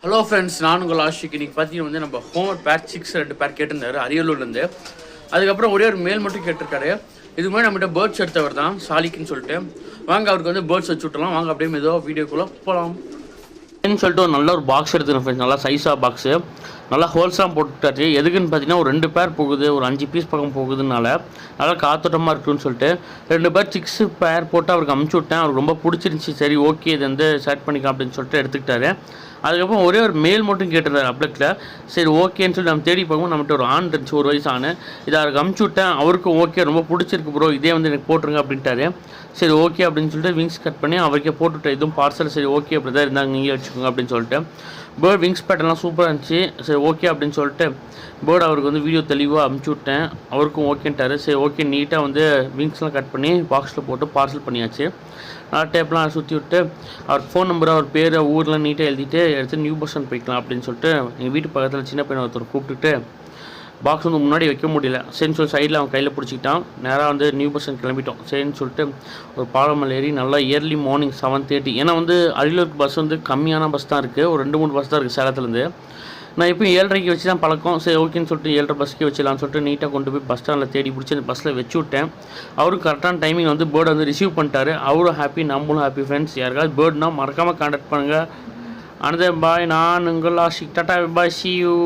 Hello friends, நான் உங்கள் ஆஷிக். இன்றைக்கி பார்த்தீங்கன்னா நம்ம ஹோம்ஒர்க் பேர் 6 2 பேர் கேட்டிருந்தாரு அரியலூர்லேருந்து. அதுக்கப்புறம் ஒரே ஒரு மேல் மட்டும் கேட்டிருக்காரு. இதுக்கு முன்னாடி நம்மகிட்ட பேர்ட்ஸ் எடுத்தவர் தான் சாலிக்குன்னு சொல்லிட்டு. வாங்க அவருக்கு வந்து பேர்ட்ஸ் வச்சு விட்டலாம். வாங்க அப்படியே மெதுவாக வீடியோக்குள்ளே போகலாம் சொல்லிட்டு ஒரு நல்ல ஒரு பாக்ஸ் எடுத்துக்கணும் ஃப்ரெண்ட்ஸ். நல்லா சைஸாக பாக்ஸு, நல்லா ஹோல்ஸாக போட்டுட்டாச்சு. எதுக்குன்னு பார்த்தீங்கன்னா ஒரு 2 பேர் போகுது, ஒரு 5 பீஸ் பக்கம் போகுதுனால நல்லா காத்தோட்டமாக இருக்குன்னு சொல்லிட்டு 2 பேர் 6 பேர் போட்டு அவருக்கு அமுச்சு விட்டேன். அவருக்கு ரொம்ப பிடிச்சிருந்துச்சி. சரி ஓகே, இது வந்து செலக்ட் பண்ணிக்கலாம் அப்படின்னு சொல்லிட்டு எடுத்துக்கிட்டாரு. அதுக்கப்புறம் ஒரே ஒரு மேல் மட்டும் கேட்டிருந்தார் அப்ளெட்டில். சரி ஓகேன்னு சொல்லி நம்ம தேடி பார்க்கும்போது நம்மகிட்ட ஒரு ஆண் இருந்துச்சு, 1 வயசு ஆண். இதை அவருக்கு அமுச்சு விட்டேன். அவருக்கும் ஓகே, ரொம்ப பிடிச்சிருக்கு ப்ரோ, இதே வந்து எனக்கு போட்டுருங்க அப்படின்ட்டாரு. சரி ஓகே அப்படின்னு சொல்லிட்டு விங்ஸ் கட் பண்ணி அவருக்கே போட்டுவிட்டேன். இதுவும் பார்சல். சரி ஓகே அப்படி தான் இருந்தாங்க, நீங்கள் வச்சுக்கோங்க அப்படின்னு சொல்லிட்டு. பேர்ட் விங்ஸ் பேட்டர்லாம் சூப்பராக இருந்துச்சு. சரி ஓகே அப்படின்னு சொல்லிட்டு பேர்டு அவருக்கு வந்து வீடியோ தெளிவாக அமுச்சு விட்டேன். அவருக்கும் ஓகேன்ட்டாரு. சரி ஓகே, நீட்டாக வந்து விங்ஸ்லாம் கட் பண்ணி பாக்ஸில் போட்டு பார்சல் பண்ணியாச்சு. டேப்லாம் சுற்றி விட்டு அவர் ஃபோன் நம்பர், அவர் பேர், ஊர்லாம் நீட்டாக எழுதிட்டு எடுத்து நியூ பஸ் ஸ்டாண்ட் போய்க்கலாம் அப்படின்னு சொல்லிட்டு எங்கள் வீட்டு பக்கத்தில் சின்ன பையன் ஒருத்தர் கூப்பிட்டுட்டு பாக்ஸ் வந்து முன்னாடி வைக்க முடியல. சரின்னு சொல்லி சைடில் அவன் கையில் பிடிச்சிக்கிட்டான். நேராக வந்து நியூ பஸ் ஸ்டாண்ட் கிளம்பிட்டோம். சரின்னு சொல்லிட்டு ஒரு பாலமல் ஏறி நல்லா இயர்லி மார்னிங் 7:30. ஏன்னா வந்து அரியலூருக்கு பஸ் வந்து கம்மியான பஸ் தான் இருக்குது, ஒரு 2-3 பஸ் தான் இருக்குது சேலத்துலேருந்து. நான் இப்போ 7:30 வச்சு தான் பழக்கம். சரி ஓகேன்னு சொல்லிட்டு 7:30 பஸ்க்கே வச்சிடலான்னு சொல்லிட்டு நீட்டாக கொண்டு போய் பஸ் ஸ்டாண்டில் தேடி பிடிச்சி அந்த பஸ்ஸில் வச்சு விட்டேன். அவரும் கரெக்டான டைமிங் வந்து பேர்டை வந்து ரிசீவ் பண்ணிட்டாரு. அவரும் ஹாப்பி, நம்மளும் ஹாப்பி ஃப்ரெண்ட்ஸ். யாருக்காவது பேர்ட்னா மறக்காமல் கான்டாக்ட் பண்ணுங்கள். அனதர் பாய், நான் உங்கள் ஆஷிக். டாடா பாய், சி யூ.